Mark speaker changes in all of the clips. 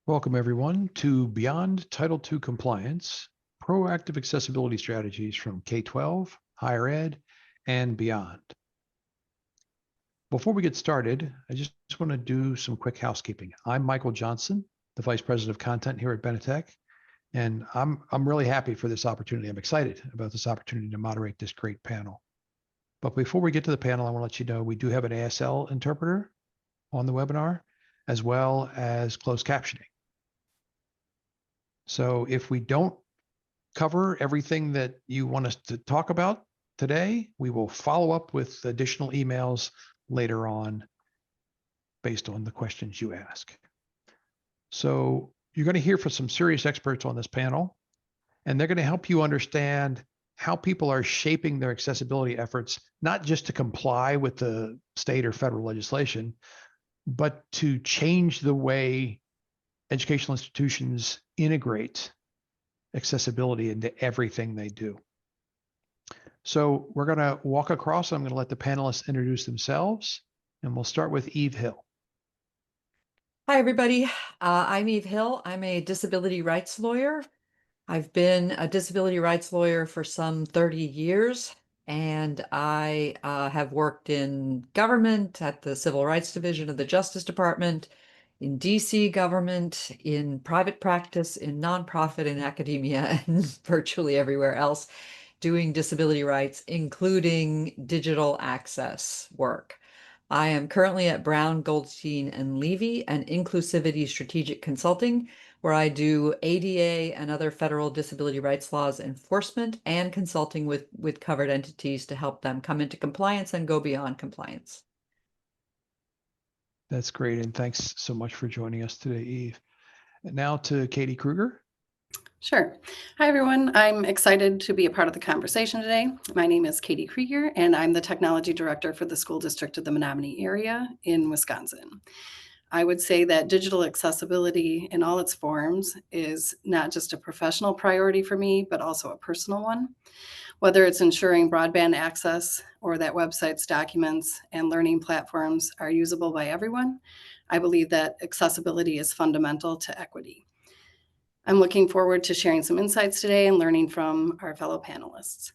Speaker 1: Welcome, everyone, to Beyond Title II Compliance, Proactive Accessibility Strategies from K-12, Higher Ed, and beyond. Before we get started, I just want to do some quick housekeeping. I'm Michael Johnson, the Vice President of Content here at Benetech, and I'm really happy for this opportunity. I'm excited about this opportunity to moderate this great panel. But before we get to the panel, I want to let you know we do have an ASL interpreter on the webinar, as well as closed captioning. So if we don't cover everything that you want us to talk about today, we will follow up with additional emails later on based on the questions you ask. So you're going to hear from some serious experts on this panel, and they're going to help you understand how people are shaping their accessibility efforts, not just to comply with the state or federal legislation, but to change the way educational institutions integrate accessibility into everything they do. So we're going to walk across. I'm going to let the panelists introduce themselves, and we'll start with Eve Hill.
Speaker 2: Hi, everybody. I'm Eve Hill. I'm a disability rights lawyer. I've been a disability rights lawyer for some 30 years, and I have worked in government at the Civil Rights Division of the Justice Department, in DC government, in private practice, in nonprofit, in academia, and virtually everywhere else, doing disability rights, including digital access work. I am currently at Brown, Goldstein, and Levy and Inclusivity Strategic Consulting, where I do ADA and other federal disability rights laws enforcement and consulting with covered entities to help them come into compliance and go beyond compliance.
Speaker 1: That's great, and thanks so much for joining us today, Eve. And now to Katie Kruger.
Speaker 3: Sure. Hi, everyone. I'm excited to be a part of the conversation today. My name is Katie Krieger, and I'm the Technology Director for the School District of the Menomonie Area in Wisconsin. I would say that digital accessibility in all its forms is not just a professional priority for me, but also a personal one. Whether it's ensuring broadband access or that websites, documents, and learning platforms are usable by everyone, I believe that accessibility is fundamental to equity. I'm looking forward to sharing some insights today and learning from our fellow panelists.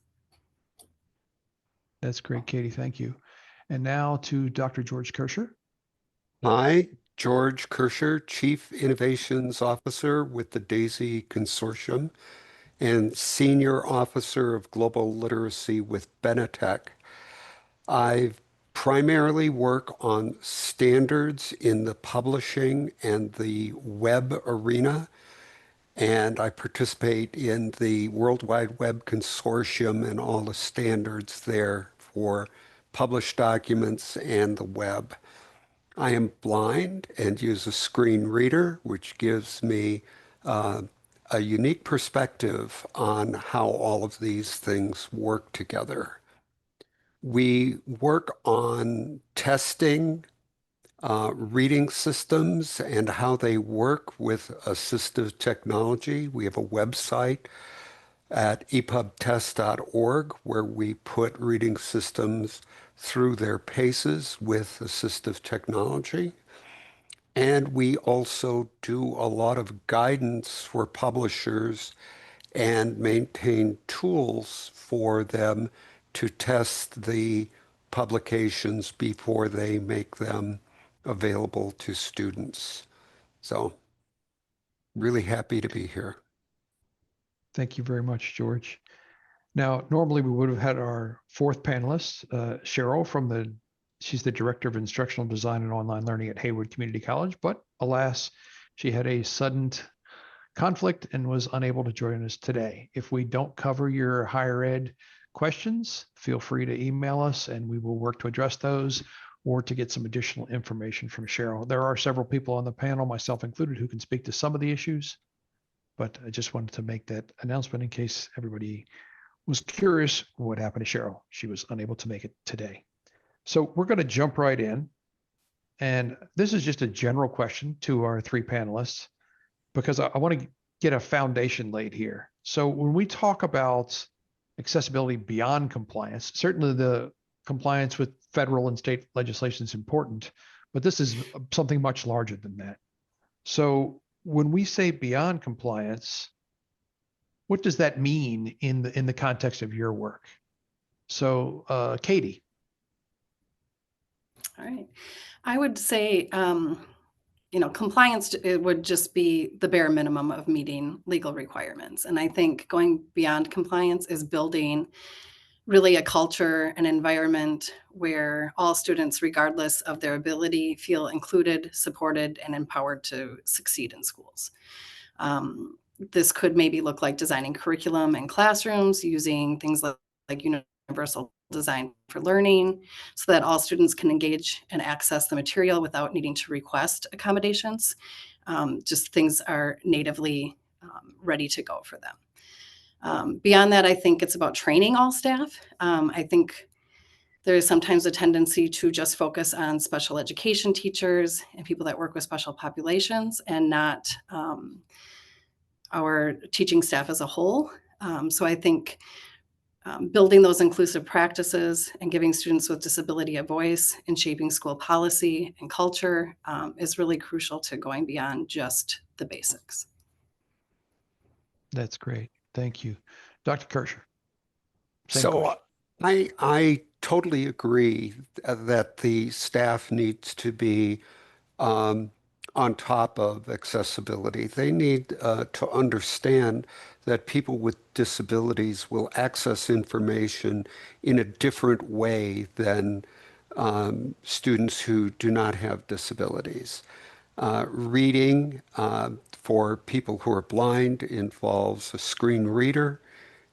Speaker 1: That's great, Katie. Thank you. And now to Dr. George Kirscher.
Speaker 4: Hi, George Kirscher, Chief Innovations Officer with the DAISY Consortium and Senior Officer of Global Literacy with Benetech. I primarily work on standards in the publishing and the web arena, and I participate in the World Wide Web Consortium and all the standards there for published documents and the web. I am blind and use a screen reader, which gives me a unique perspective on how all of these things work together. We work on testing reading systems and how they work with assistive technology. We have a website at epubtest.org where we put reading systems through their paces with assistive technology. And we also do a lot of guidance for publishers and maintain tools for them to test the publications before they make them available to students. So really happy to be here.
Speaker 1: Thank you very much, George. Now, normally we would have had our fourth panelist, Cheryl she's the Director of Instructional Design and Online Learning at Hayward Community College, but alas, she had a sudden conflict and was unable to join us today. If we don't cover your higher ed questions, feel free to email us and we will work to address those or to get some additional information from Cheryl. There are several people on the panel, myself included, who can speak to some of the issues, but I just wanted to make that announcement in case everybody was curious what happened to Cheryl. She was unable to make it today. So we're going to jump right in. And this is just a general question to our three panelists, because I want to get a foundation laid here. So when we talk about accessibility beyond compliance, certainly the compliance with federal and state legislation is important, but this is something much larger than that. So when we say beyond compliance, what does that mean in the context of your work? So, Katie.
Speaker 3: All right. I would say, compliance, it would just be the bare minimum of meeting legal requirements. And I think going beyond compliance is building really a culture, an environment where all students, regardless of their ability, feel included, supported, and empowered to succeed in schools. This could maybe look like designing curriculum in classrooms, using things like universal design for learning, so that all students can engage and access the material without needing to request accommodations. Just things are natively ready to go for them. Beyond that, I think it's about training all staff. I think there is sometimes a tendency to just focus on special education teachers and people that work with special populations and not our teaching staff as a whole. So I think building those inclusive practices and giving students with disability a voice in shaping school policy and culture is really crucial to going beyond just the basics.
Speaker 1: That's great. Thank you. Dr. Kirscher. Same
Speaker 4: So
Speaker 1: question.
Speaker 4: I totally agree that the staff needs to be um, on top of accessibility. They need to understand that people with disabilities will access information in a different way than students who do not have disabilities. Reading for people who are blind involves a screen reader,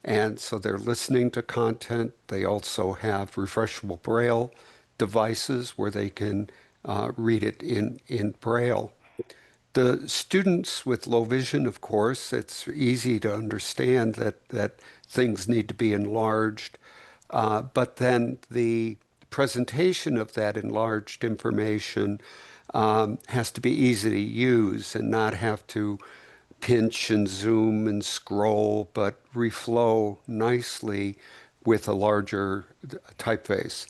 Speaker 4: and so they're listening to content. They also have refreshable Braille devices where they can read it in Braille. The students with low vision, of course, it's easy to understand that things need to be enlarged, but then the presentation of that enlarged information has to be easy to use and not have to pinch and zoom and scroll, but reflow nicely with a larger typeface.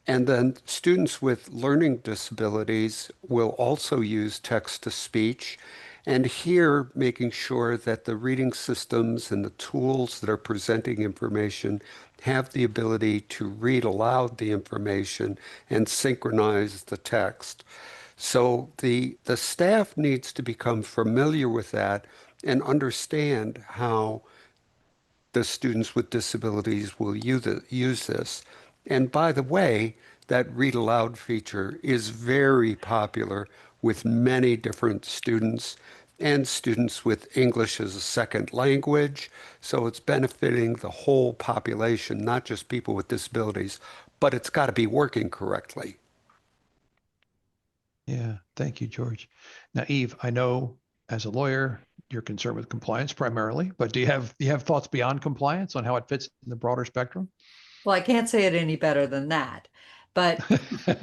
Speaker 4: And then students with learning disabilities will also use text to speech. And here, making sure that the reading systems and the tools that are presenting information have the ability to read aloud the information and synchronize the text. So the staff needs to become familiar with that and understand how the students with disabilities will use this. And by the way, that read aloud feature is very popular with many different students and students with English as a second language. So it's benefiting the whole population, not just people with disabilities, but it's got to be working correctly.
Speaker 1: Yeah, thank you, George. Now, Eve, I know as a lawyer, you're concerned with compliance primarily, but do you have thoughts beyond compliance on how it fits in the broader spectrum?
Speaker 2: Well, I can't say it any better than that. But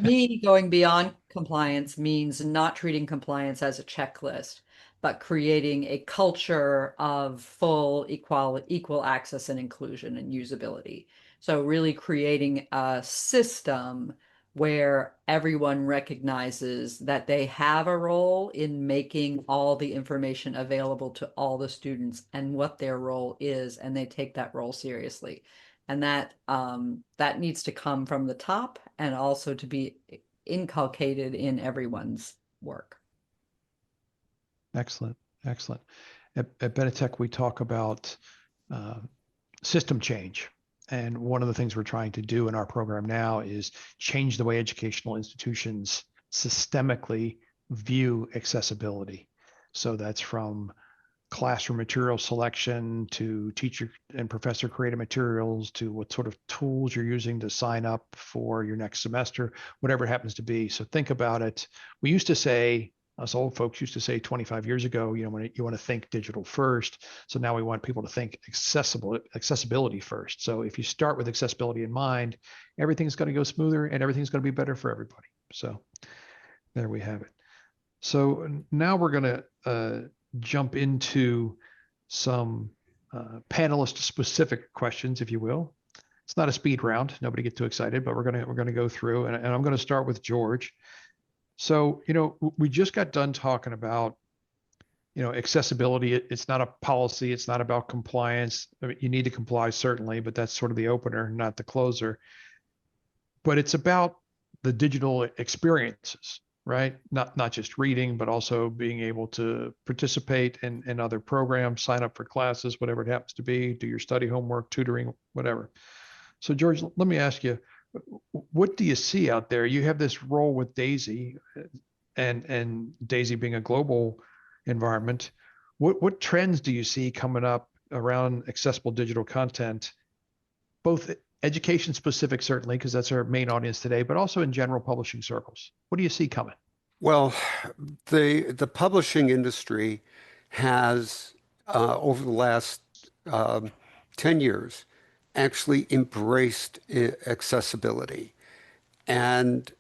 Speaker 2: me going beyond compliance means not treating compliance as a checklist, but creating a culture of full equal access and inclusion and usability. So really creating a system where everyone recognizes that they have a role in making all the information available to all the students and what their role is, and they take that role seriously. And that needs to come from the top and also to be inculcated in everyone's work.
Speaker 1: Excellent, excellent. At Benetech, we talk about uh, system change. And one of the things we're trying to do in our program now is change the way educational institutions systemically view accessibility. So that's from classroom material selection to teacher and professor created materials to what sort of tools you're using to sign up for your next semester, whatever it happens to be. So think about it. We used to say, us old folks used to say 25 years ago, when you want to think digital first. So now we want people to think accessibility first. So if you start with accessibility in mind, everything's going to go smoother and everything's going to be better for everybody. So there we have it. So now we're going to jump into some panelist specific questions, if you will. It's not a speed round. Nobody get too excited, but we're gonna go through, and I'm going to start with George. So we just got done talking about accessibility, it's not a policy. It's not about compliance. I mean, you need to comply certainly, but that's sort of the opener, not the closer. But it's about the digital experiences, right? Not just reading, but also being able to participate in other programs, sign up for classes, whatever it happens to be, do your study homework, tutoring, whatever. So George, let me ask you, what do you see out there? You have this role with Daisy, and Daisy being a global environment. What trends do you see coming up around accessible digital content, both education specific, certainly, because that's our main audience today, but also in general publishing circles? What do you see coming?
Speaker 4: Well, the publishing industry has over the last 10 years actually embraced accessibility. And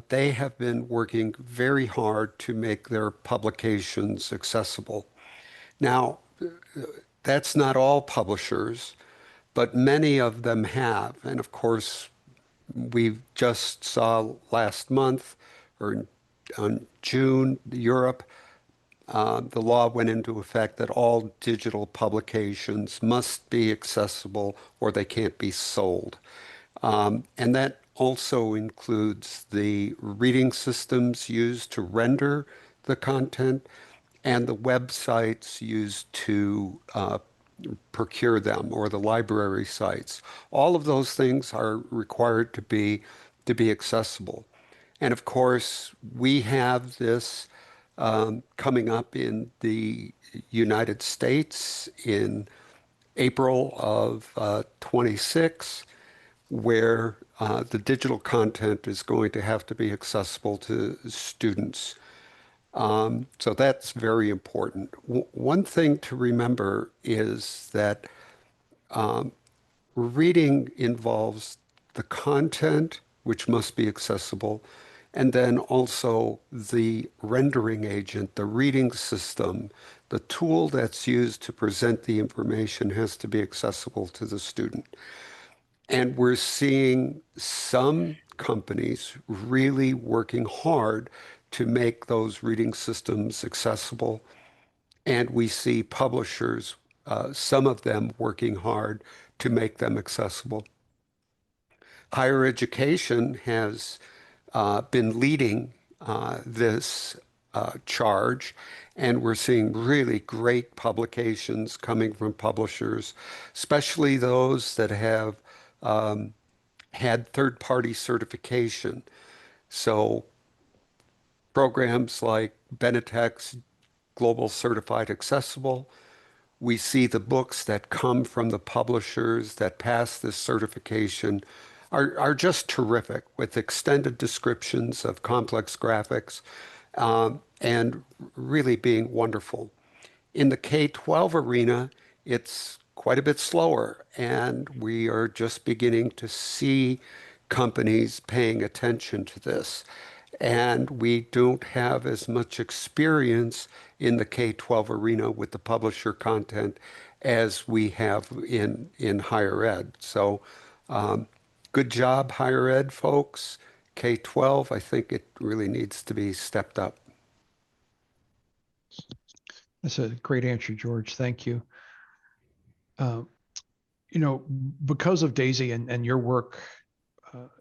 Speaker 4: they have been working very hard to make their publications accessible. Now, that's not all publishers, but many of them have. And of course, we just saw last month or in June, Europe, the law went into effect that all digital publications must be accessible or they can't be sold. And that also includes the reading systems used to render the content and the websites used to procure them, or the library sites. All of those things are required to be accessible. And of course, we have this coming up in the United States in April of 26, where the digital content is going to have to be accessible to students. So that's very important. One thing to remember is that reading involves the content, which must be accessible, and then also the rendering agent, the reading system, the tool that's used to present the information has to be accessible to the student. And we're seeing some companies really working hard to make those reading systems accessible. And we see publishers, some of them working hard to make them accessible. Higher education has been leading this charge, and we're seeing really great publications coming from publishers, especially those that have had third-party certification. So programs like Benetech's Global Certified Accessible, we see the books that come from the publishers that pass this certification are just terrific, with extended descriptions of complex graphics and really being wonderful. In the K-12 arena, it's quite a bit slower, and we are just beginning to see companies paying attention to this. And we don't have as much experience in the K-12 arena with the publisher content as we have in higher ed. So good job, higher ed folks. K-12, I think it really needs to be stepped up.
Speaker 1: That's a great answer, George. Thank you. Uh, because of Daisy and your work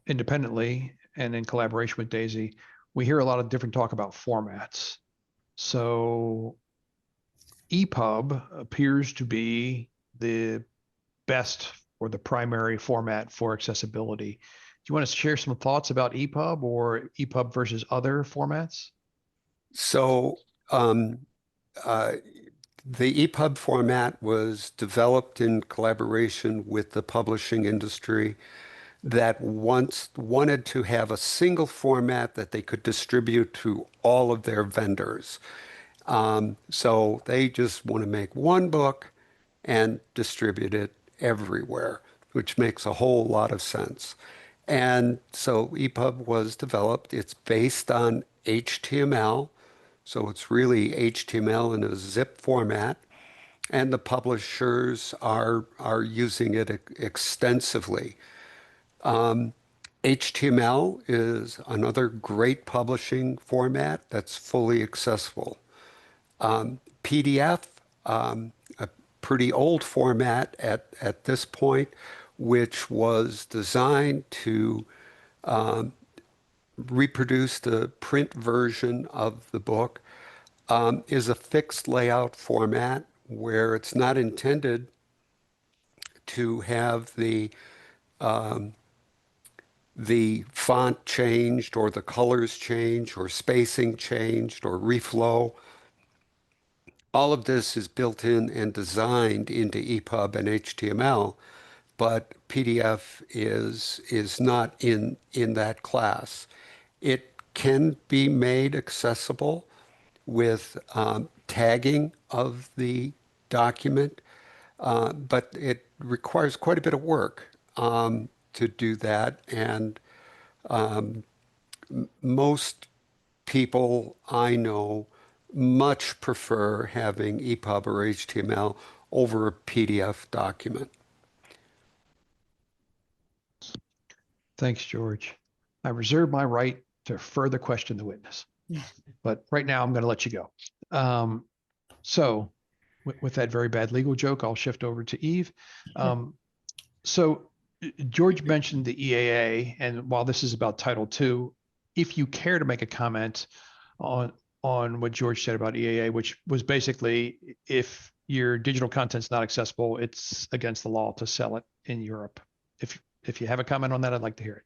Speaker 1: independently and in collaboration with Daisy, we hear a lot of different talk about formats. So EPUB appears to be the best or the primary format for accessibility. Do you want to share some thoughts about EPUB or EPUB versus other formats?
Speaker 4: So uh, the EPUB format was developed in collaboration with the publishing industry that once wanted to have a single format that they could distribute to all of their vendors. So they just want to make one book and distribute it everywhere, which makes a whole lot of sense. And so EPUB was developed. It's based on HTML. So it's really HTML in a zip format. And the publishers are using it extensively. HTML is another great publishing format that's fully accessible. PDF, a pretty old format at this point, which was designed to reproduce the print version of the book, is a fixed layout format where it's not intended to have the font changed or the colors changed or spacing changed or reflow. All of this is built in and designed into EPUB and HTML, but PDF is not in that class. It can be made accessible with tagging of the document, but it requires quite a bit of work to do that. And most people I know much prefer having EPUB or HTML over a PDF document.
Speaker 1: Thanks, George. I reserve my right to further question the witness, but right now I'm going to let you go. So with that very bad legal joke, I'll shift over to Eve. So George mentioned the EAA, and while this is about Title II, if you care to make a comment on what George said about EAA, which was basically if your digital content's not accessible, it's against the law to sell it in Europe. If you have a comment on that, I'd like to hear it.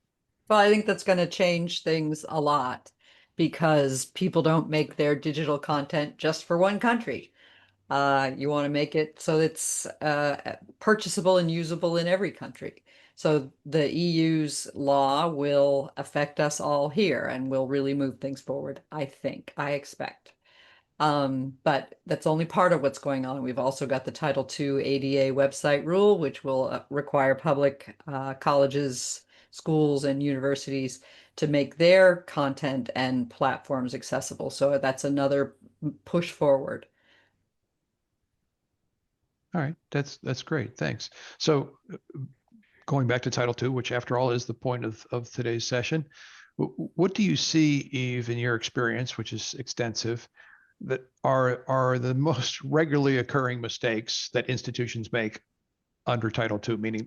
Speaker 2: Well, I think that's going to change things a lot because people don't make their digital content just for one country. You want to make it so it's purchasable and usable in every country. So the EU's law will affect us all here and will really move things forward, I expect. But that's only part of what's going on. We've also got the Title II ADA website rule, which will require public colleges, schools, and universities to make their content and platforms accessible. So that's another push forward.
Speaker 1: All right, that's great. Thanks. So going back to Title II, which after all is the point of today's session, what do you see, Eve, in your experience, which is extensive, that are the most regularly occurring mistakes that institutions make under Title II, meaning,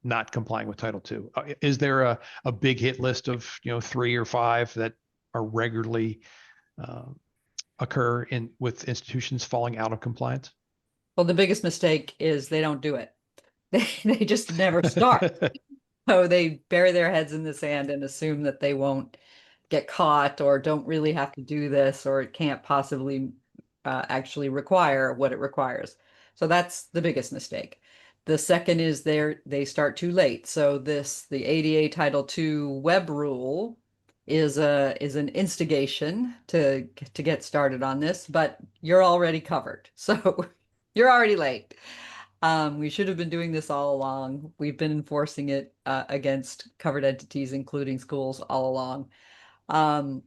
Speaker 1: not complying with Title II? Is there a big hit list of, 3 or 5 that are regularly occur with institutions falling out of compliance?
Speaker 2: Well, the biggest mistake is they don't do it. They just never start. So they bury their heads in the sand and assume that they won't get caught or don't really have to do this or it can't possibly actually require what it requires. So that's the biggest mistake. The second is they start too late. So the ADA Title II web rule is an instigation to get started on this, but you're already covered. So you're already late. We should have been doing this all along. We've been enforcing it against covered entities, including schools, all along.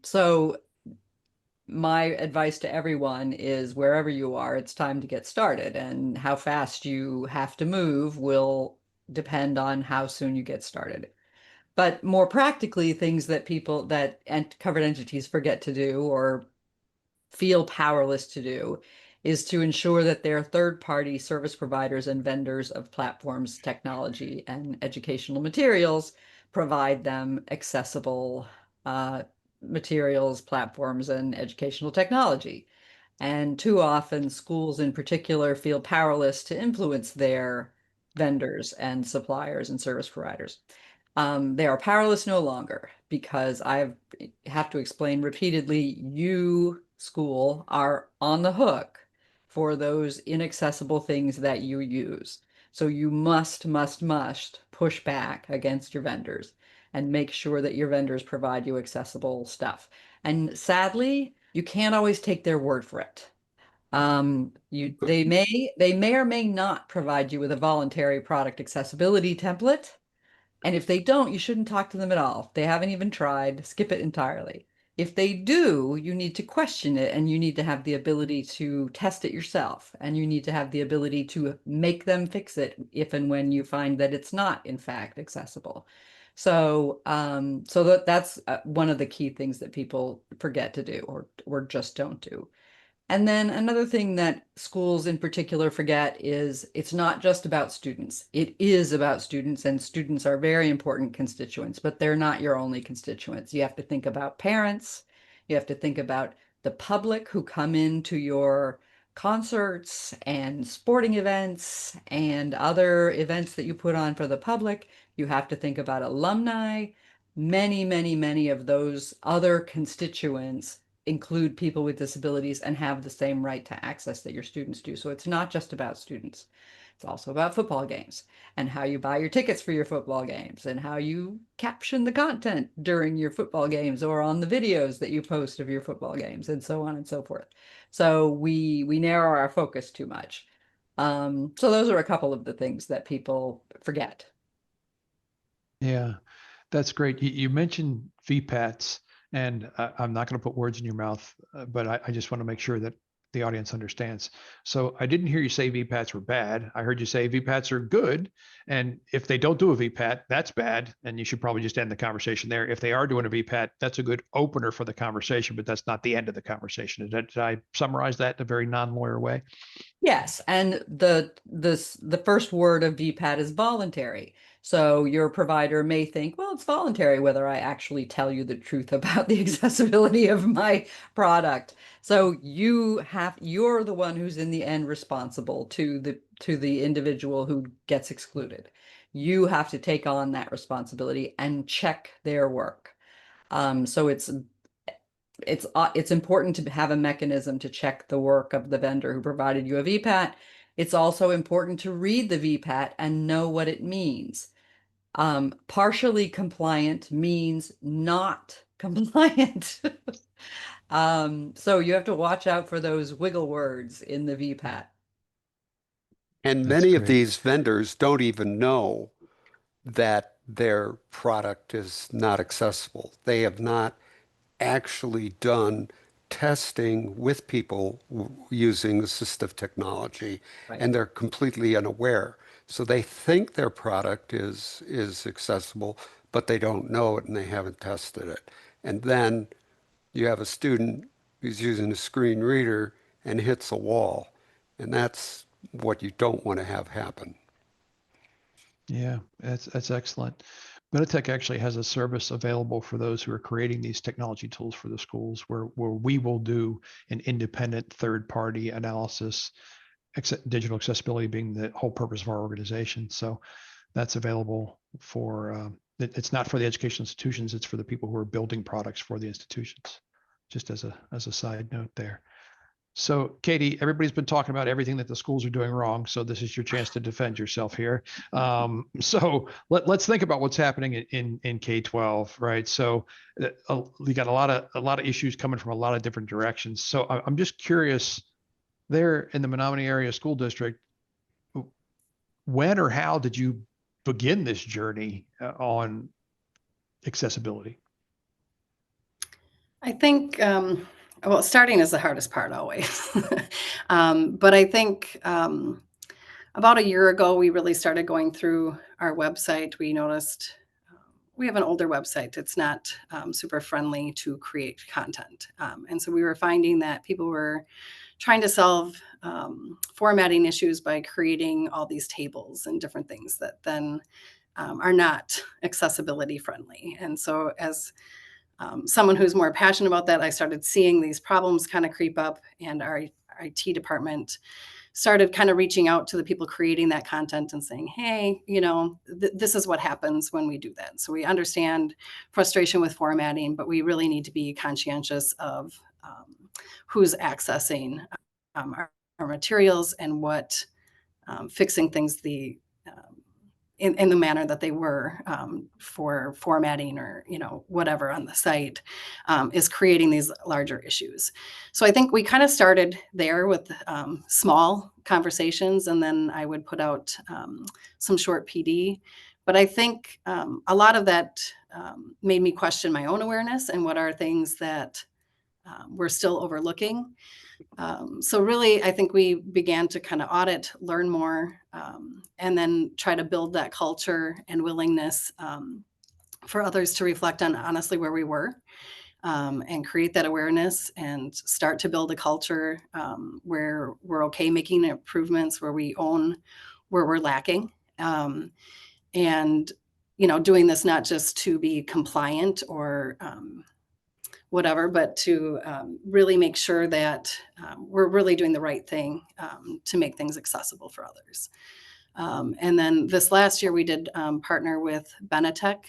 Speaker 2: So my advice to everyone is wherever you are, it's time to get started. And how fast you have to move will depend on how soon you get started. But more practically, things that covered entities forget to do or feel powerless to do is to ensure that their third-party service providers and vendors of platforms, technology, and educational materials provide them accessible materials, platforms, and educational technology. And too often, schools in particular feel powerless to influence their vendors and suppliers and service providers. They are powerless no longer because I have to explain repeatedly, you, school, are on the hook for those inaccessible things that you use. So you must push back against your vendors and make sure that your vendors provide you accessible stuff. And sadly, you can't always take their word for it. They may or may not provide you with a voluntary product accessibility template. And if they don't, you shouldn't talk to them at all. If they haven't even tried, skip it entirely. If they do, you need to question it and you need to have the ability to test it yourself. And you need to have the ability to make them fix it if and when you find that it's not, in fact, accessible. So, that's one of the key things that people forget to do or just don't do. And then another thing that schools in particular forget is it's not just about students. It is about students, and students are very important constituents, but they're not your only constituents. You have to think about parents. You have to think about the public who come into your concerts and sporting events and other events that you put on for the public. You have to think about alumni. Many, many, many of those other constituents include people with disabilities and have the same right to access that your students do. So it's not just about students. It's also about football games and how you buy your tickets for your football games and how you caption the content during your football games or on the videos that you post of your football games and so on and so forth. So we narrow our focus too much. So those are a couple of the things that people forget.
Speaker 1: Yeah, that's great. You mentioned VPATs, and I'm not going to put words in your mouth, but I just want to make sure that the audience understands. So I didn't hear you say VPATs were bad. I heard you say VPATs are good. And if they don't do a VPAT, that's bad. And you should probably just end the conversation there. If they are doing a VPAT, that's a good opener for the conversation, but that's not the end of the conversation. Did I summarize that in a very non-lawyer way?
Speaker 2: Yes, and the first word of VPAT is voluntary. So your provider may think, well, it's voluntary whether I actually tell you the truth about the accessibility of my product. So you're the one who's in the end responsible to the individual who gets excluded. You have to take on that responsibility and check their work. So it's important to have a mechanism to check the work of the vendor who provided you a VPAT. It's also important to read the VPAT and know what it means. Partially compliant means not compliant. So you have to watch out for those wiggle words in the VPAT.
Speaker 4: And
Speaker 1: That's
Speaker 4: many of
Speaker 1: great.
Speaker 4: these vendors don't even know that their product is not accessible. They have not actually done testing with people using assistive technology,
Speaker 2: Right.
Speaker 4: and they're completely unaware. So they think their product is accessible, but they don't know it and they haven't tested it. And then you have a student who's using a screen reader and hits a wall, and that's what you don't want to have happen.
Speaker 1: Yeah, that's excellent. Benetech actually has a service available for those who are creating these technology tools for the schools where we will do an independent third-party analysis, digital accessibility being the whole purpose of our organization. So that's available for, it's not for the educational institutions, it's for the people who are building products for the institutions, just as a side note there. So, Katie, everybody's been talking about everything that the schools are doing wrong. So this is your chance to defend yourself here. So let's think about what's happening in K-12, right? So we got a lot of issues coming from a lot of different directions. So I'm just curious, there in the Menomonie Area School District, when or how did you begin this journey on accessibility?
Speaker 3: I think, well, starting is the hardest part always. But I think about a year ago, we really started going through our website. We noticed we have an older website. It's not super friendly to create content. And so we were finding that people were trying to solve formatting issues by creating all these tables and different things that then are not accessibility friendly. And so as someone who's more passionate about that, I started seeing these problems kind of creep up, and our IT department started kind of reaching out to the people creating that content and saying, hey, this is what happens when we do that. So we understand frustration with formatting, but we really need to be conscientious of who's accessing our materials and what fixing things in the manner that they were for formatting or whatever on the site is creating these larger issues. So I think we kind of started there with small conversations, and then I would put out some short PD. But I think a lot of that made me question my own awareness and what are things that we're still overlooking. So really, I think we began to kind of audit, learn more, and then try to build that culture and willingness for others to reflect on honestly where we were. and create that awareness and start to build a culture where we're okay making improvements, where we own where we're lacking. And, doing this not just to be compliant or whatever, but to really make sure that we're really doing the right thing to make things accessible for others. And then this last year, we did partner with Benetech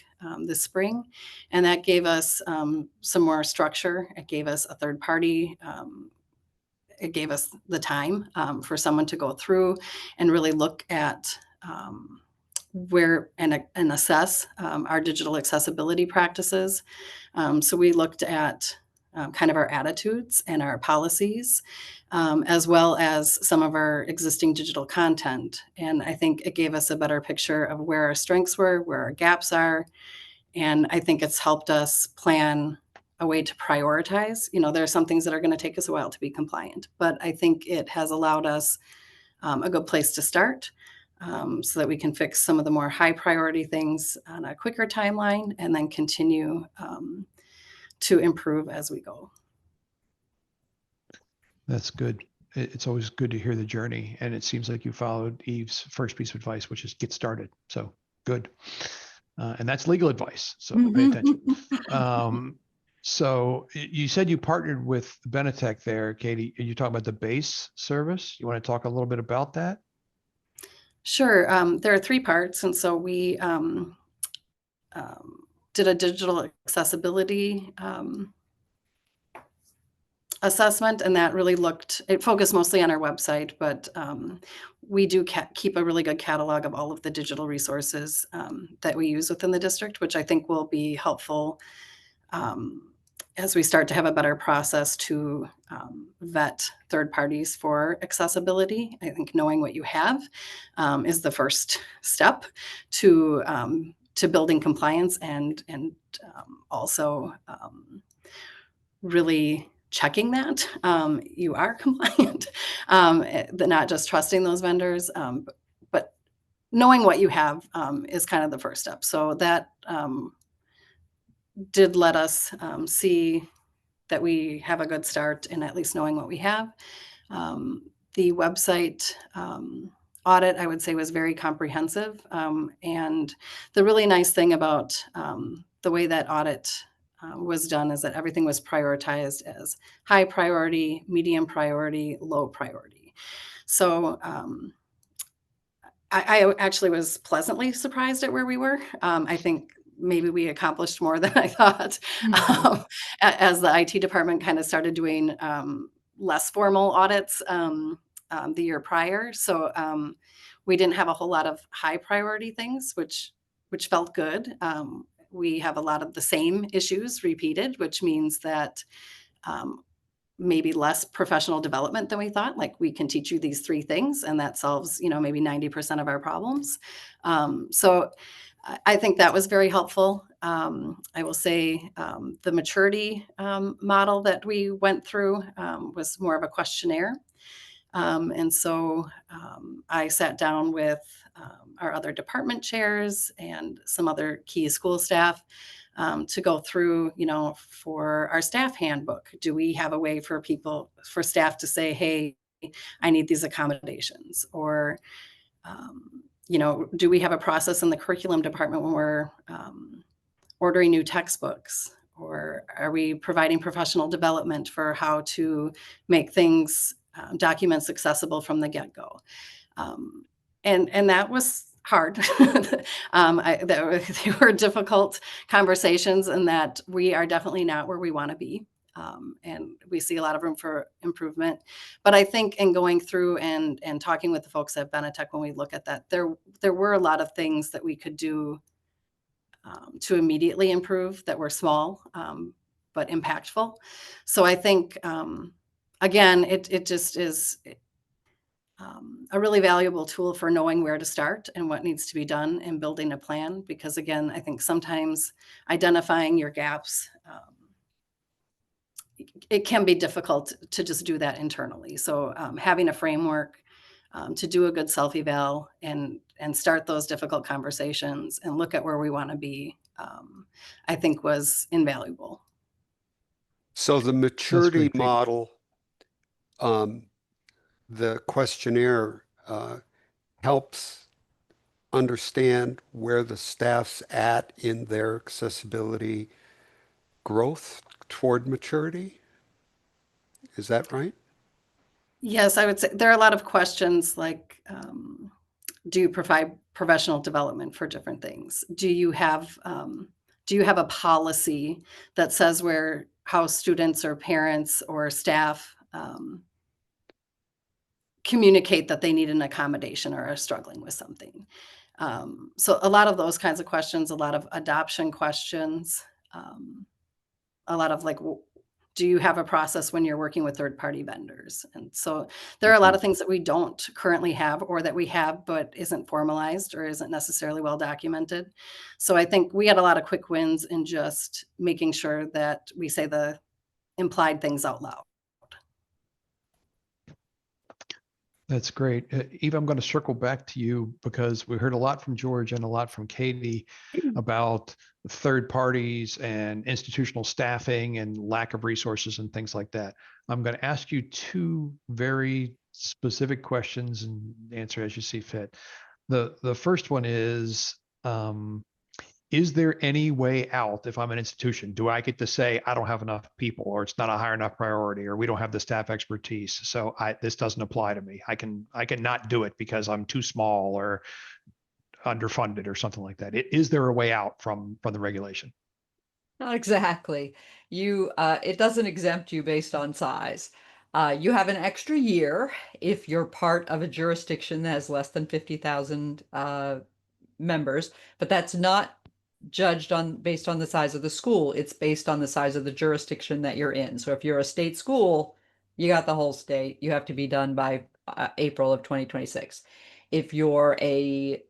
Speaker 3: this spring, and that gave us some more structure. It gave us a third party. It gave us the time for someone to go through and really look at where and assess our digital accessibility practices. So we looked at kind of our attitudes and our policies, as well as some of our existing digital content. And I think it gave us a better picture of where our strengths were, where our gaps are. And I think it's helped us plan a way to prioritize. There are some things that are going to take us a while to be compliant, but I think it has allowed us a good place to start. So that we can fix some of the more high priority things on a quicker timeline and then continue to improve as we go.
Speaker 1: That's good. It's always good to hear the journey. And it seems like you followed Eve's first piece of advice, which is get started. So good. And that's legal advice. So pay attention. So you said you partnered with Benetech there, Katie. Are you talking about the base service? You want to talk a little bit about that?
Speaker 3: Sure. There are 3 parts. And so we did a digital accessibility assessment, and that really it focused mostly on our website, but we do keep a really good catalog of all of the digital resources that we use within the district, which I think will be helpful as we start to have a better process to vet third parties for accessibility. I think knowing what you have is the first step to building compliance and also really checking that you are compliant, not just trusting those vendors, but knowing what you have is kind of the first step. So that did let us see that we have a good start in at least knowing what we have. The website audit, I would say, was very comprehensive. And the really nice thing about the way that audit was done is that everything was prioritized as high priority, medium priority, low priority. So I actually was pleasantly surprised at where we were. I think maybe we accomplished more than I thought as the IT department kind of started doing less formal audits the year prior. So we didn't have a whole lot of high priority things, which felt good. We have a lot of the same issues repeated, which means that maybe less professional development than we thought. Like, we can teach you these 3 things and that solves, maybe 90% of our problems. So I think that was very helpful. I will say the maturity model that we went through was more of a questionnaire. And so I sat down with our other department chairs and some other key school staff to go through, for our staff handbook. Do we have a way for staff to say, hey, I need these accommodations? Or, do we have a process in the curriculum department when we're ordering new textbooks? Or are we providing professional development for how to make things, documents accessible from the get-go? And that was hard. They were difficult conversations, and that we are definitely not where we want to be. And we see a lot of room for improvement. But I think in going through and talking with the folks at Benetech, when we look at that, there were a lot of things that we could do to immediately improve that were small but impactful. So I think, again, it just is a really valuable tool for knowing where to start and what needs to be done and building a plan. Because again, I think sometimes identifying your gaps, it can be difficult to just do that internally. So having a framework to do a good self-eval and start those difficult conversations and look at where we want to be, I think was invaluable.
Speaker 4: So the
Speaker 1: That's
Speaker 4: maturity
Speaker 1: great. Thank you.
Speaker 4: model, the questionnaire helps understand where the staff's at in their accessibility growth toward maturity. Is that right?
Speaker 3: Yes, I would say there are a lot of questions like, do you provide professional development for different things? Do you have a policy that says where how students or parents or staff communicate that they need an accommodation or are struggling with something? So a lot of those kinds of questions, a lot of adoption questions, a lot of like, do you have a process when you're working with third-party vendors? And so there are a lot of things that we don't currently have or that we have but isn't formalized or isn't necessarily well documented. So I think we had a lot of quick wins in just making sure that we say the implied things out loud.
Speaker 1: That's great. Eva, I'm going to circle back to you because we heard a lot from George and a lot from Katie about third parties and institutional staffing and lack of resources and things like that. I'm going to ask you two very specific questions and answer as you see fit. The first one is there any way out if I'm an institution? Do I get to say I don't have enough people, or it's not a high enough priority, or we don't have the staff expertise, so this doesn't apply to me? I can not do it because I'm too small or underfunded or something like that. Is there a way out from the regulation?
Speaker 2: Not exactly. It doesn't exempt you based on size. You have an extra year if you're part of a jurisdiction that has less than 50,000 members, but that's not judged on based on the size of the school. It's based on the size of the jurisdiction that you're in. So if you're a state school, you got the whole state. You have to be done by April of 2026. If you're a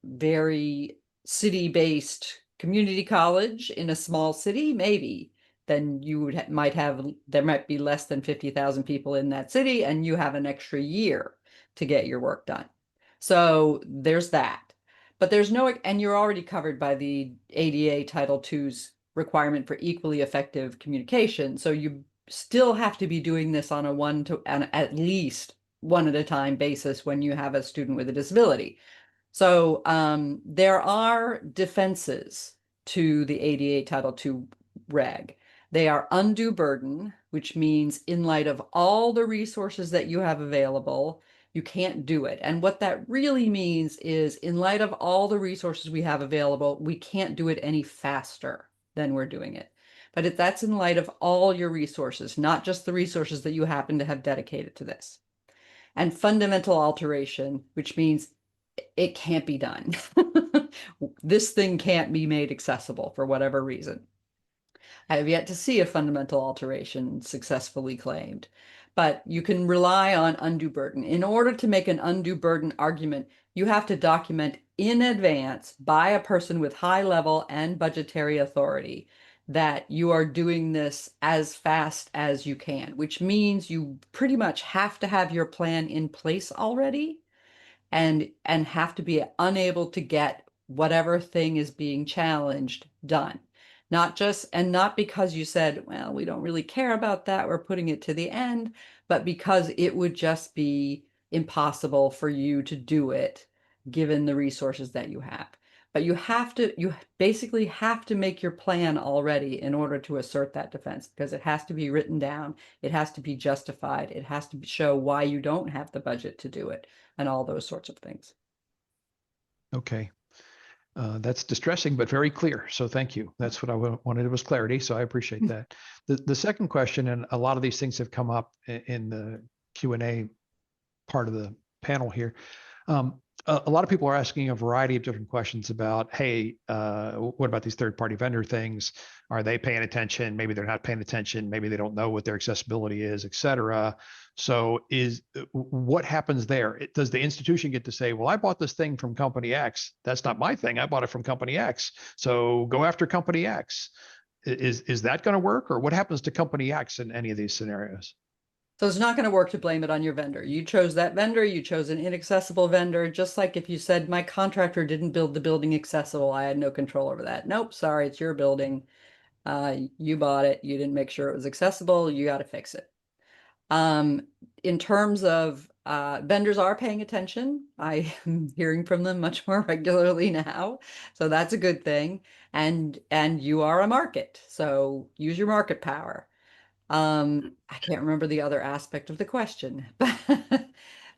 Speaker 2: very city-based community college in a small city, maybe, then you would might have there might be less than 50,000 people in that city, and you have an extra year to get your work done. So there's that. But there's no, and you're already covered by the ADA Title II's requirement for equally effective communication. So you still have to be doing this on at least one at a time basis when you have a student with a disability. So there are defenses to the ADA Title II reg. They are undue burden, which means in light of all the resources that you have available, you can't do it. And what that really means is in light of all the resources we have available, we can't do it any faster than we're doing it. But that's in light of all your resources, not just the resources that you happen to have dedicated to this. And fundamental alteration, which means it can't be done. This thing can't be made accessible for whatever reason. I have yet to see a fundamental alteration successfully claimed, but you can rely on undue burden. In order to make an undue burden argument, you have to document in advance by a person with high level and budgetary authority that you are doing this as fast as you can, which means you pretty much have to have your plan in place already and have to be unable to get whatever thing is being challenged done. Not because you said, well, we don't really care about that, we're putting it to the end, but because it would just be impossible for you to do it given the resources that you have. But you basically have to make your plan already in order to assert that defense, because it has to be written down, it has to be justified, it has to show why you don't have the budget to do it, and all those sorts of things.
Speaker 1: Okay. That's distressing, but very clear. So thank you. That's what I wanted was clarity. So I appreciate that. The second question, and a lot of these things have come up in the Q&A part of the panel here. A lot of people are asking a variety of different questions about, hey, what about these third-party vendor things? Are they paying attention? Maybe they're not paying attention. Maybe they don't know what their accessibility is, et cetera. So what happens there? Does the institution get to say, well, I bought this thing from company X. That's not my thing. I bought it from company X. So go after company X. Is that going to work? Or what happens to company X in any of these scenarios?
Speaker 2: So it's not going to work to blame it on your vendor. You chose that vendor, you chose an inaccessible vendor, just like if you said, my contractor didn't build the building accessible, I had no control over that. Nope, sorry, it's your building. You bought it, you didn't make sure it was accessible, you got to fix it. In terms of vendors are paying attention. I am hearing from them much more regularly now, so that's a good thing. And you are a market, so use your market power. I can't remember the other aspect of the question,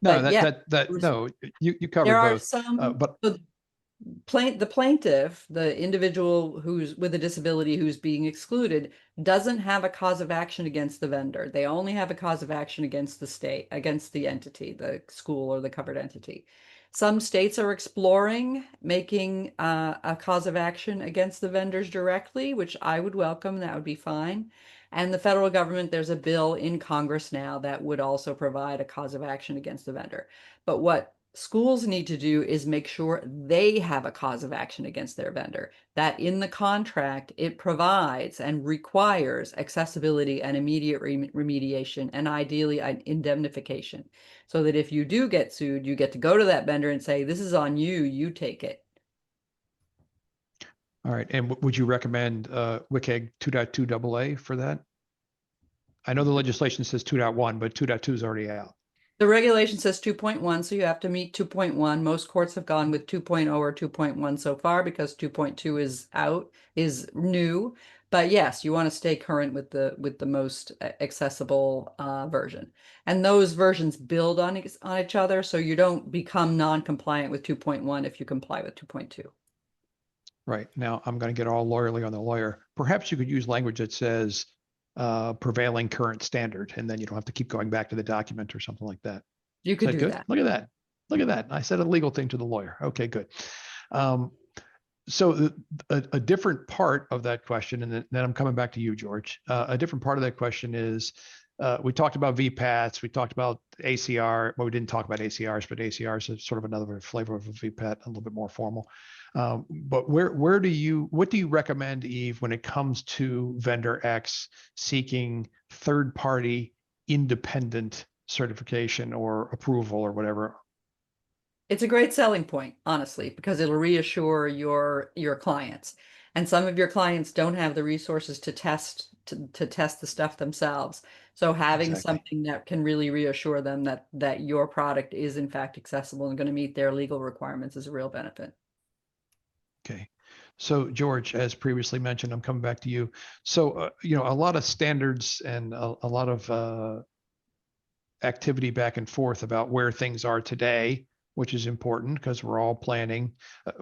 Speaker 1: No,
Speaker 2: but yeah,
Speaker 1: no, you
Speaker 2: there
Speaker 1: covered
Speaker 2: are
Speaker 1: both.
Speaker 2: some.
Speaker 1: But
Speaker 2: So the plaintiff, the individual who's with a disability who's being excluded, doesn't have a cause of action against the vendor. They only have a cause of action against the state, against the entity, the school or the covered entity. Some states are exploring making a cause of action against the vendors directly, which I would welcome. That would be fine. And the federal government, there's a bill in Congress now that would also provide a cause of action against the vendor. But what schools need to do is make sure they have a cause of action against their vendor, that in the contract it provides and requires accessibility and immediate remediation and ideally an indemnification, so that if you do get sued, you get to go to that vendor and say, this is on you, you take it.
Speaker 1: all right. And would you recommend WCAG 2.2 AA for that? I know the legislation says 2.1, but 2.2 is already out.
Speaker 2: The regulation says 2.1, so you have to meet 2.1. Most courts have gone with 2.0 or 2.1 so far because 2.2 is out, is new. But yes, you want to stay current with the most accessible version. And those versions build on each other, so you don't become non-compliant with 2.1 if you comply with 2.2.
Speaker 1: Right. Now, I'm going to get all lawyerly on the lawyer. Perhaps you could use language that says prevailing current standard, and then you don't have to keep going back to the document or something like that.
Speaker 2: You
Speaker 1: Is
Speaker 2: could
Speaker 1: that
Speaker 2: do
Speaker 1: good?
Speaker 2: that.
Speaker 1: Look at that. Look at that. I said a legal thing to the lawyer. Okay, good. So a different part of that question, and then I'm coming back to you, George. A different part of that question is, we talked about VPATs, we talked about ACR. Well, we didn't talk about ACRs, but ACRs is sort of another flavor of a VPAT, a little bit more formal. But what do you recommend, Eve, when it comes to vendor X seeking third-party independent certification or approval or whatever?
Speaker 2: It's a great selling point, honestly, because it'll reassure your clients. And some of your clients don't have the resources to test the stuff themselves. So having
Speaker 1: Exactly.
Speaker 2: something that can really reassure them that your product is in fact accessible and going to meet their legal requirements is a real benefit.
Speaker 1: Okay. So George, as previously mentioned, I'm coming back to you. So, a lot of standards and a lot of activity back and forth about where things are today, which is important because we're all planning. I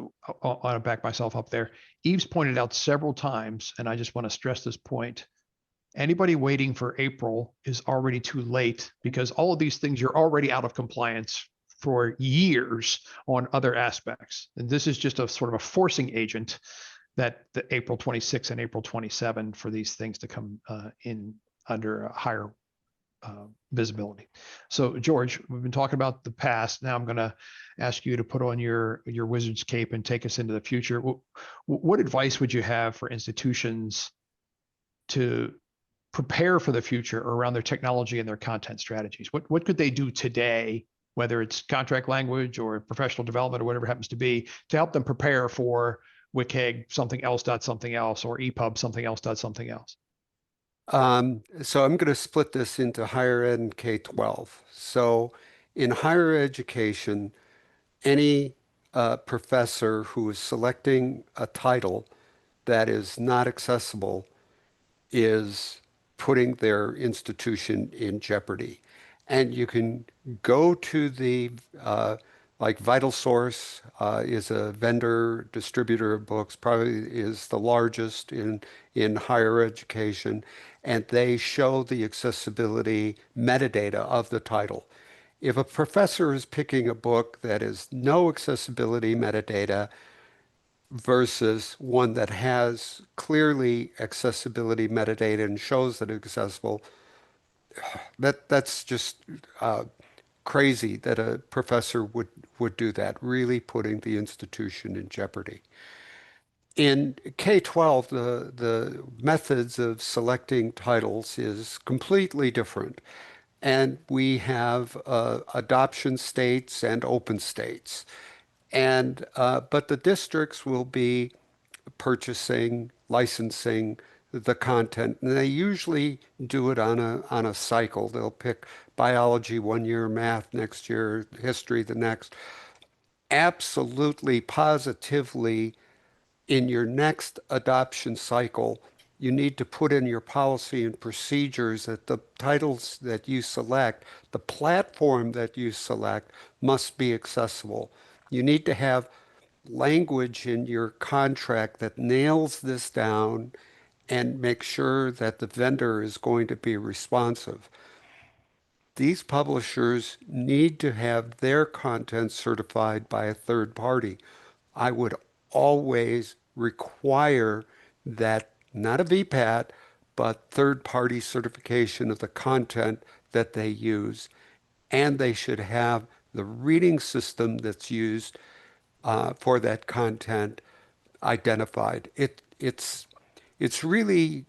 Speaker 1: want to back myself up there. Eve's pointed out several times, and I just want to stress this point. Anybody waiting for April is already too late because all of these things you're already out of compliance for years on other aspects. And this is just a sort of a forcing agent that the April 26 and April 27 for these things to come in under a higher visibility. So George, we've been talking about the past. Now I'm going to ask you to put on your wizard's cape and take us into the future. What advice would you have for institutions to prepare for the future around their technology and their content strategies? What could they do today, whether it's contract language or professional development or whatever it happens to be, to help them prepare for WCAG something else dot something else or EPUB something else dot something else?
Speaker 4: So I'm going to split this into higher ed and K-12. So in higher education, any professor who is selecting a title that is not accessible is putting their institution in jeopardy. And you can go to the, like Vital Source is a vendor distributor of books, probably is the largest in higher education, and they show the accessibility metadata of the title. If a professor is picking a book that is no accessibility metadata, versus one that has clearly accessibility metadata and shows that it's accessible, that's just crazy that a professor would do that, really putting the institution in jeopardy. In K-12, the methods of selecting titles is completely different. And we have adoption states and open states. And but the districts will be purchasing, licensing the content. And they usually do it on a cycle. They'll pick biology one year, math next year, history the next. Absolutely, positively, in your next adoption cycle, you need to put in your policy and procedures that the titles that you select, the platform that you select, must be accessible. You need to have language in your contract that nails this down and make sure that the vendor is going to be responsive. These publishers need to have their content certified by a third party. I would always require that, not a VPAT, but third-party certification of the content that they use. And they should have the reading system that's used for that content identified. It's really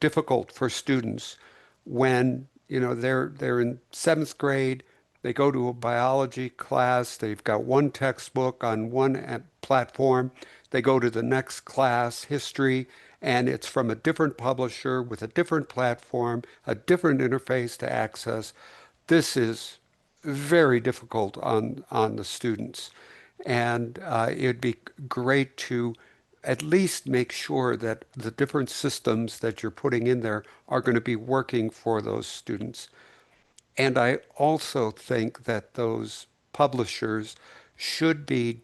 Speaker 4: difficult for students when they're in seventh grade. They go to a biology class. They've got one textbook on one platform. They go to the next class, history, and it's from a different publisher with a different platform, a different interface to access. This is very difficult on the students. And it'd be great to at least make sure that the different systems that you're putting in there are going to be working for those students. And I also think that those publishers should be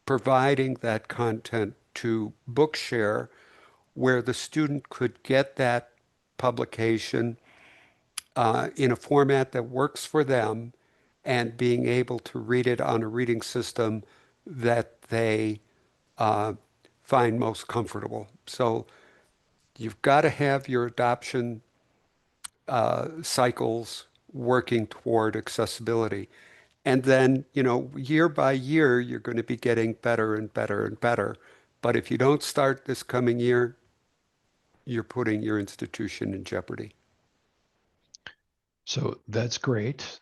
Speaker 4: providing that content to Bookshare where the student could get that publication in a format that works for them and being able to read it on a reading system that they uh, find most comfortable. So you've got to have your adoption cycles working toward accessibility. And then, year by year, you're going to be getting better and better and better. But if you don't start this coming year, you're putting your institution in jeopardy.
Speaker 1: So that's great.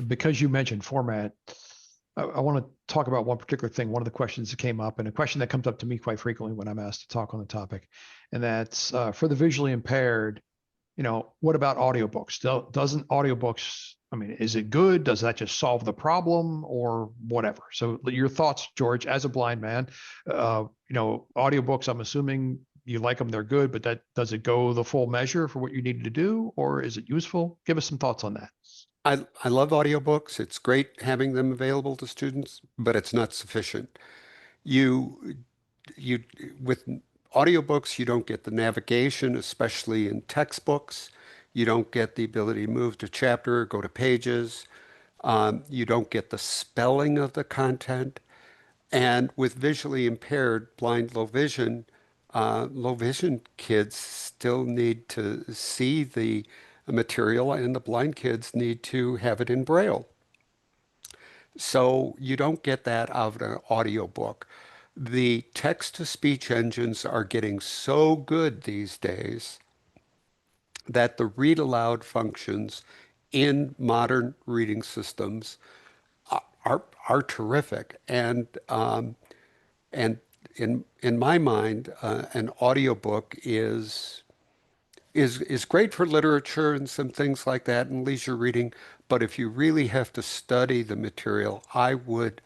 Speaker 1: Because you mentioned format, I want to talk about one particular thing. One of the questions that came up, and a question that comes up to me quite frequently when I'm asked to talk on the topic, and that's for the visually impaired. What about audiobooks? Doesn't audiobooks, I mean, is it good? Does that just solve the problem or whatever? So your thoughts, George, as a blind man, audiobooks, I'm assuming you like them, they're good, but does it go the full measure for what you needed to do, or is it useful? Give us some thoughts on that.
Speaker 4: I love audiobooks. It's great having them available to students, but it's not sufficient. You you with audiobooks, you don't get the navigation, especially in textbooks. You don't get the ability to move to chapter, go to pages. You don't get the spelling of the content. And with visually impaired, blind, low vision kids still need to see the material, and the blind kids need to have it in Braille. So you don't get that out of an audiobook. The text-to-speech engines are getting so good these days that the read aloud functions in modern reading systems are terrific. And in my mind, an audiobook is great for literature and some things like that and leisure reading. But if you really have to study the material, I would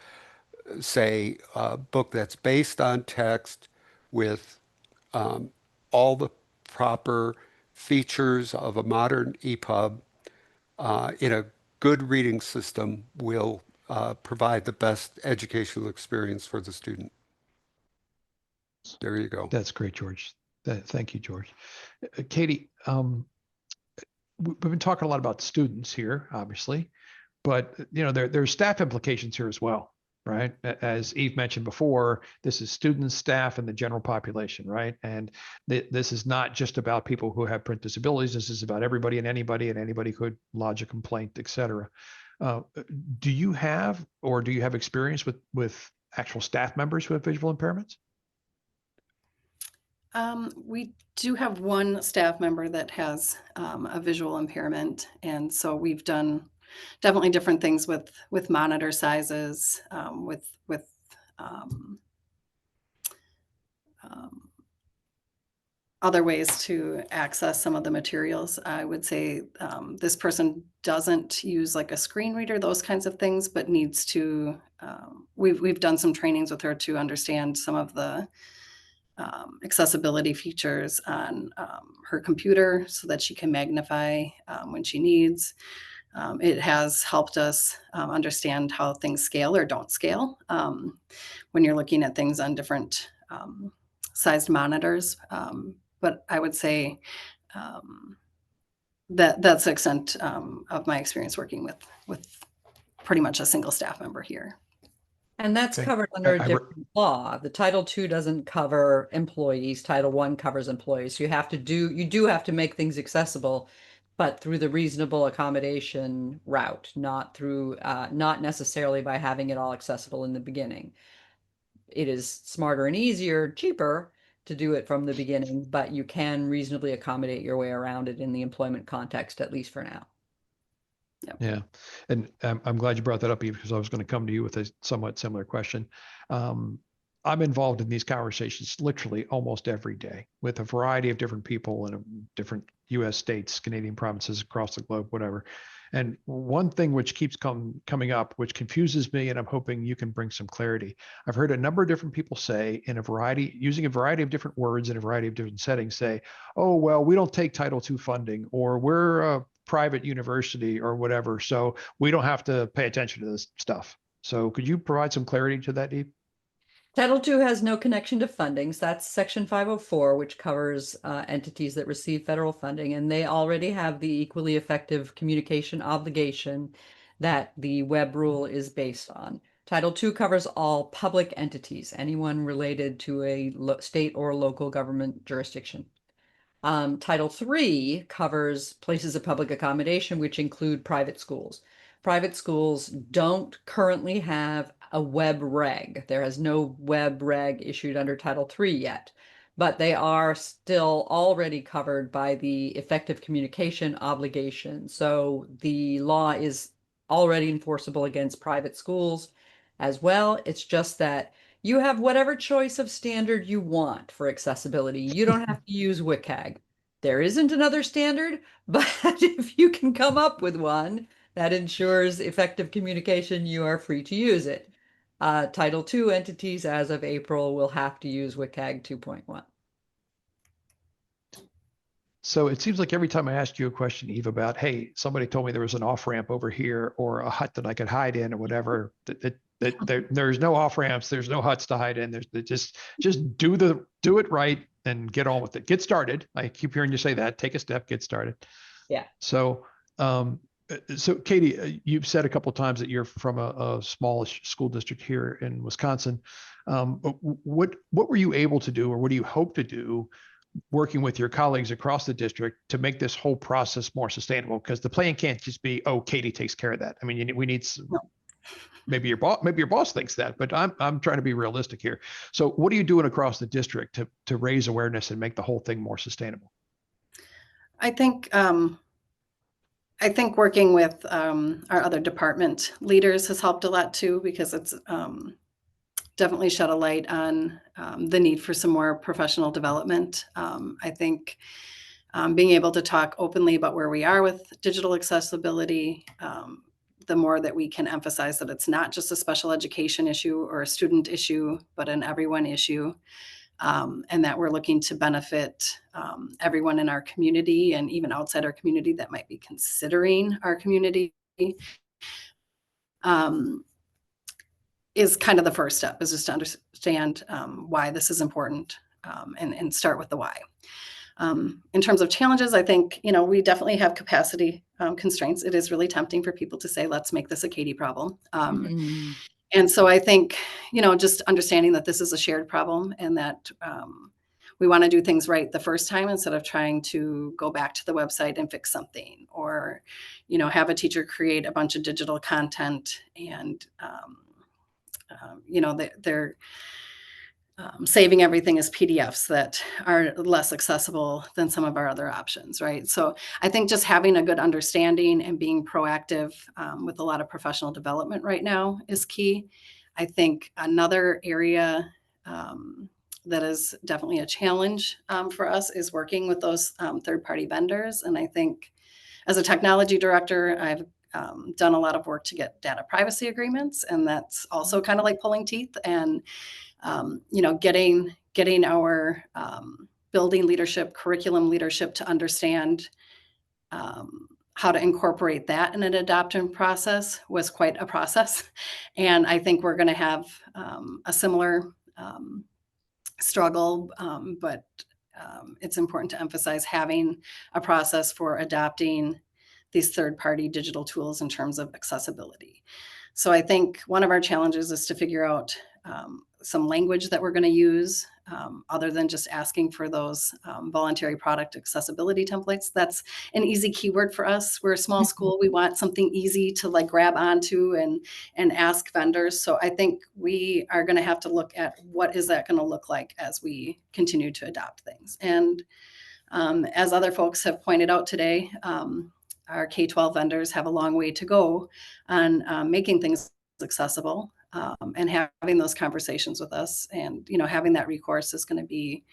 Speaker 4: say a book that's based on text with all the proper features of a modern EPUB in a good reading system will provide the best educational experience for the student. There you go.
Speaker 1: That's great, George. Thank you, George. Katie, we've been talking a lot about students here, obviously, but there's staff implications here as well, right? As Eve mentioned before, this is students, staff, and the general population, right? And this is not just about people who have print disabilities. This is about everybody and anybody could lodge a complaint, et cetera. Do you have experience with actual staff members who have visual impairments?
Speaker 3: We do have one staff member that has a visual impairment, and so we've done definitely different things with monitor sizes, with other ways to access some of the materials. I would say this person doesn't use like a screen reader, those kinds of things, but needs to, we've done some trainings with her to understand some of the accessibility features on her computer so that she can magnify when she needs. It has helped us understand how things scale or don't scale when you're looking at things on different sized monitors. But I would say that's the extent of my experience working with pretty much a single staff member here.
Speaker 2: And that's
Speaker 1: Okay.
Speaker 2: covered under a
Speaker 1: I-
Speaker 2: different law. The Title II doesn't cover employees. Title I covers employees. You do have to make things accessible, but through the reasonable accommodation route, not through, not necessarily by having it all accessible in the beginning. It is smarter and easier, cheaper to do it from the beginning, but you can reasonably accommodate your way around it in the employment context, at least for now.
Speaker 3: Yep.
Speaker 1: Yeah. And I'm glad you brought that up, Eve, because I was going to come to you with a somewhat similar question. I'm involved in these conversations literally almost every day with a variety of different people in different US states, Canadian provinces across the globe, whatever. And one thing which keeps coming up, which confuses me, and I'm hoping you can bring some clarity. I've heard a number of different people say using a variety of different words in a variety of different settings, say, oh, well, we don't take Title II funding, or we're a private university or whatever, so we don't have to pay attention to this stuff. So could you provide some clarity to that, Eve?
Speaker 2: Title II has no connection to fundings. That's Section 504, which covers entities that receive federal funding, and they already have the equally effective communication obligation that the web rule is based on. Title II covers all public entities, anyone related to a state or local government jurisdiction. Title III covers places of public accommodation, which include private schools. Private schools don't currently have a web reg. There is no web reg issued under Title III yet, but they are still already covered by the effective communication obligation. So the law is already enforceable against private schools as well. It's just that you have whatever choice of standard you want for accessibility. You don't have to use WCAG. There isn't another standard, but if you can come up with one that ensures effective communication, you are free to use it. Title II entities as of April will have to use WCAG 2.1.
Speaker 1: So it seems like every time I ask you a question, Eve, about, hey, somebody told me there was an off-ramp over here or a hut that I could hide in or whatever, there's no off-ramps, there's no huts to hide in. Just do it right and get on with it. Get started. I keep hearing you say that. Take a step, get started.
Speaker 2: Yeah.
Speaker 1: So Katie, you've said a couple of times that you're from a smallish school district here in Wisconsin. What were you able to do, or what do you hope to do working with your colleagues across the district to make this whole process more sustainable? Because the plan can't just be, oh, Katie takes care of that. I mean, we need some, maybe your boss thinks that, but I'm trying to be realistic here. So what are you doing across the district to raise awareness and make the whole thing more sustainable?
Speaker 3: I think working with our other department leaders has helped a lot too, because it's definitely shed a light on the need for some more professional development. I think being able to talk openly about where we are with digital accessibility, the more that we can emphasize that it's not just a special education issue or a student issue, but an everyone issue, and that we're looking to benefit everyone in our community and even outside our community that might be considering our community. Is kind of the first step, is just to understand why this is important, and start with the why. In terms of challenges, I think, we definitely have capacity constraints. It is really tempting for people to say, let's make this a Katie problem. And so I think, just understanding that this is a shared problem and that we want to do things right the first time instead of trying to go back to the website and fix something, or, have a teacher create a bunch of digital content and they're saving everything as PDFs that are less accessible than some of our other options, right? So I think just having a good understanding and being proactive with a lot of professional development right now is key. I think another area that is definitely a challenge for us is working with those third-party vendors. And I think as a technology director, I've done a lot of work to get data privacy agreements, and that's also kind of like pulling teeth. And getting our building leadership, curriculum leadership to understand how to incorporate that in an adoption process was quite a process. And I think we're going to have a similar struggle, but it's important to emphasize having a process for adopting these third-party digital tools in terms of accessibility. So I think one of our challenges is to figure out some language that we're going to use other than just asking for those voluntary product accessibility templates. That's an easy keyword for us. We're a small school. We want something easy to like grab onto and ask vendors. So I think we are going to have to look at what is that going to look like as we continue to adopt things. And as other folks have pointed out today, our K-12 vendors have a long way to go on making things accessible and having those conversations with us. And, having that recourse is going to be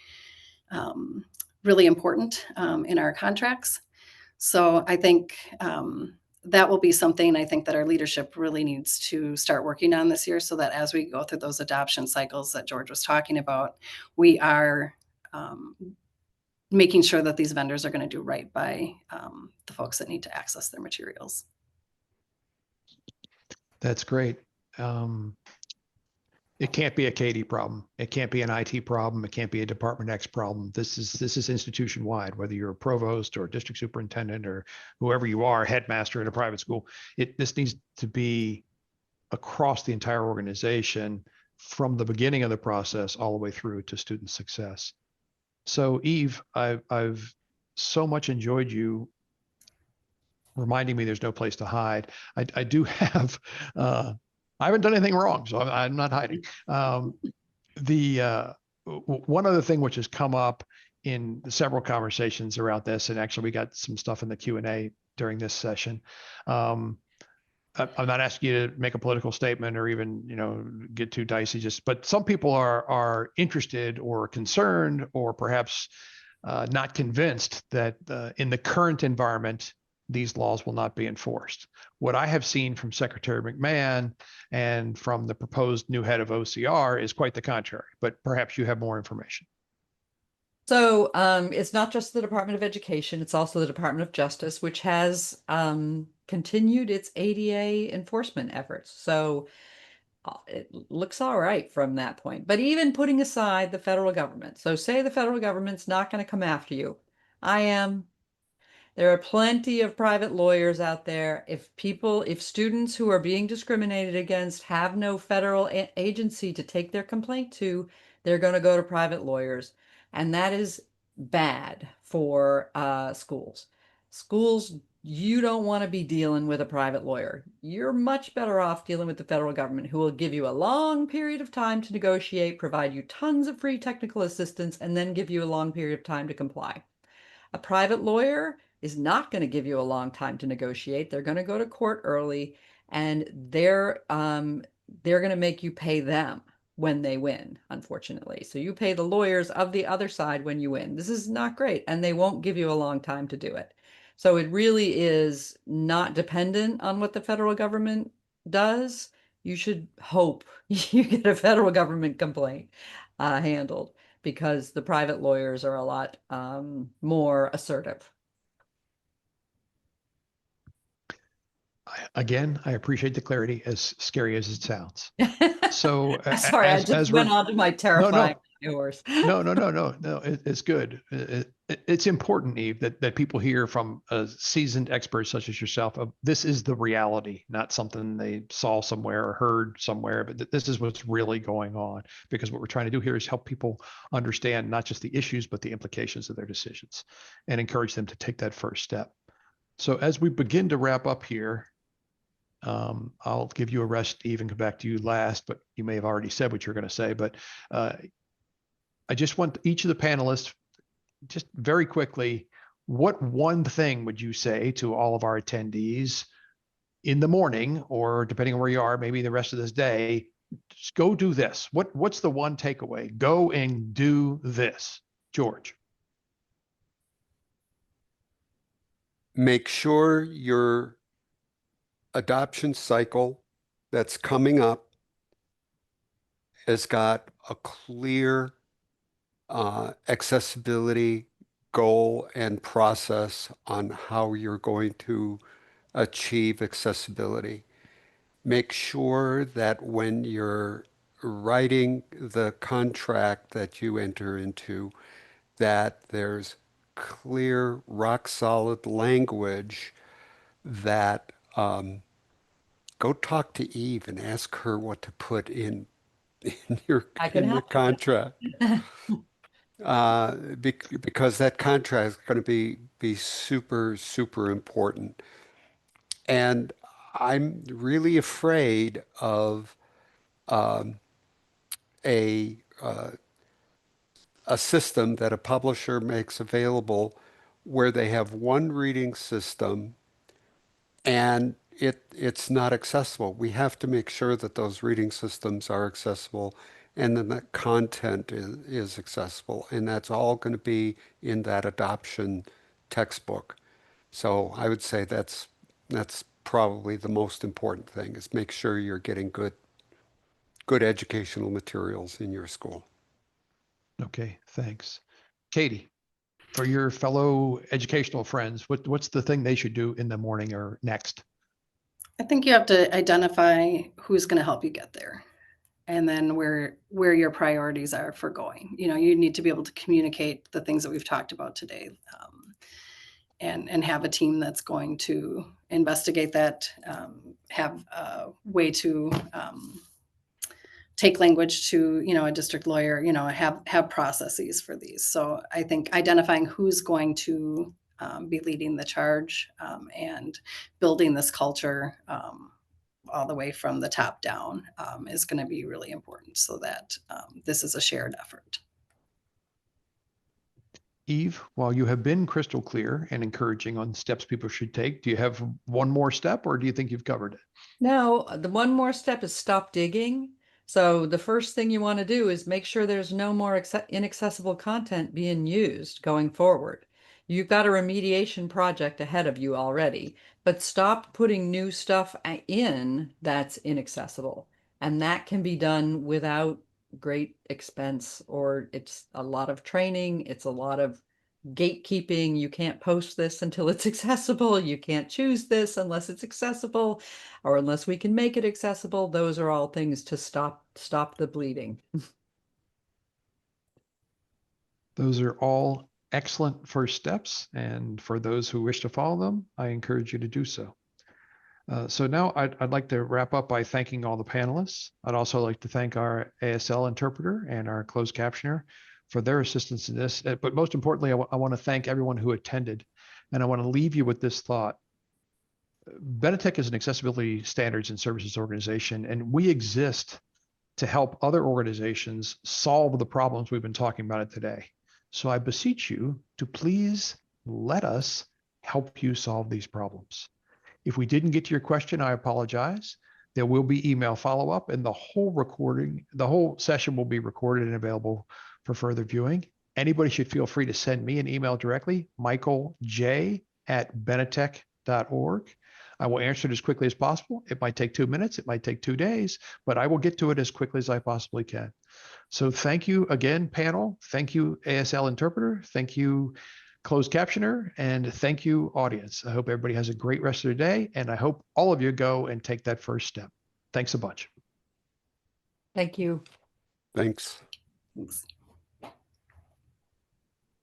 Speaker 3: really important in our contracts. So I think that will be something I think that our leadership really needs to start working on this year, so that as we go through those adoption cycles that George was talking about, we are making sure that these vendors are going to do right by the folks that need to access their materials.
Speaker 1: That's great. It can't be a Katie problem. It can't be an IT problem. It can't be a Department X problem. This is institution wide, whether you're a provost or a district superintendent or whoever you are, headmaster at a private school. This needs to be across the entire organization from the beginning of the process all the way through to student success. So Eve, I've so much enjoyed you reminding me there's no place to hide. I do have, I haven't done anything wrong, so I'm not hiding. One other thing which has come up in several conversations around this, and actually we got some stuff in the Q&A during this session. I'm not asking you to make a political statement or even, get too dicey, but some people are interested or concerned or perhaps not convinced that in the current environment, these laws will not be enforced. What I have seen from Secretary McMahon and from the proposed new head of OCR is quite the contrary, but perhaps you have more information.
Speaker 2: So it's not just the Department of Education, it's also the Department of Justice, which has continued its ADA enforcement efforts. So it looks all right from that point. But even putting aside the federal government, so say the federal government's not going to come after you. I am. There are plenty of private lawyers out there. If students who are being discriminated against have no federal agency to take their complaint to, they're going to go to private lawyers. And that is bad for schools. Schools, you don't want to be dealing with a private lawyer. You're much better off dealing with the federal government, who will give you a long period of time to negotiate, provide you tons of free technical assistance, and then give you a long period of time to comply. A private lawyer is not going to give you a long time to negotiate. They're going to go to court early, and they're going to make you pay them when they win, unfortunately. So you pay the lawyers of the other side when you win. This is not great, and they won't give you a long time to do it. So it really is not dependent on what the federal government does. You should hope you get a federal government complaint handled, because the private lawyers are a lot more assertive.
Speaker 1: Again, I appreciate the clarity, as scary as it sounds. So
Speaker 2: sorry, I just went on to my terrifying horse.
Speaker 1: No, it's good. It's important, Eve, that people hear from a seasoned expert such as yourself of this is the reality, not something they saw somewhere or heard somewhere, but this is what's really going on. Because what we're trying to do here is help people understand not just the issues, but the implications of their decisions and encourage them to take that first step. So as we begin to wrap up here, I'll give you a rest, Eve, and come back to you last, but you may have already said what you're going to say, but I just want each of the panelists, just very quickly, what one thing would you say to all of our attendees in the morning, or depending on where you are, maybe the rest of this day, Just go do this. What's the one takeaway? Go and do this. George.
Speaker 4: Make sure your adoption cycle that's coming up has got a clear accessibility goal and process on how you're going to achieve accessibility. Make sure that when you're writing the contract that you enter into, that there's clear, rock solid language that go talk to Eve and ask her what to put in
Speaker 2: I can
Speaker 4: in the
Speaker 2: help you with
Speaker 4: contract. Because that contract is going to be super, super important. And I'm really afraid of a a system that a publisher makes available where they have one reading system and it's not accessible. We have to make sure that those reading systems are accessible and then the content is accessible. And that's all going to be in that adoption textbook. So I would say that's probably the most important thing is make sure you're getting good educational materials in your school.
Speaker 1: Okay, thanks. Katie, for your fellow educational friends, what's the thing they should do in the morning or next?
Speaker 3: I think you have to identify who's going to help you get there and then where your priorities are for going. You know, you need to be able to communicate the things that we've talked about today, and have a team that's going to investigate that, have a way to take language to, you know, a district lawyer, you know, have processes for these. So I think identifying who's going to be leading the charge, and building this culture, all the way from the top down, is going to be really important so that this is a shared effort.
Speaker 1: Eve, while you have been crystal clear and encouraging on steps people should take, do you have one more step or do you think you've covered it?
Speaker 2: No, the one more step is stop digging. So the first thing you want to do is make sure there's no more inaccessible content being used going forward. You've got a remediation project ahead of you already, but stop putting new stuff in that's inaccessible. And that can be done without great expense, or it's a lot of training, it's a lot of gatekeeping. You can't post this until it's accessible. You can't choose this unless it's accessible, or unless we can make it accessible. Those are all things to stop the bleeding.
Speaker 1: Those are all excellent first steps. And for those who wish to follow them, I encourage you to do so. So now I'd like to wrap up by thanking all the panelists. I'd also like to thank our ASL interpreter and our closed captioner for their assistance in this. But most importantly, I want to thank everyone who attended. And I want to leave you with this thought. Benetech is an accessibility standards and services organization, and we exist to help other organizations solve the problems we've been talking about today. So I beseech you to please let us help you solve these problems. If we didn't get to your question, I apologize. There will be email follow-up, and the whole session will be recorded and available for further viewing. Anybody should feel free to send me an email directly, michaelj@benetech.org. I will answer it as quickly as possible. It might take 2 minutes, it might take 2 days, but I will get to it as quickly as I possibly can. So thank you again, panel. Thank you, ASL interpreter. Thank you, closed captioner, and thank you, audience. I hope everybody has a great rest of their day, and I hope all of you go and take that first step. Thanks a bunch.
Speaker 2: Thank you.
Speaker 4: Thanks.
Speaker 3: Thanks.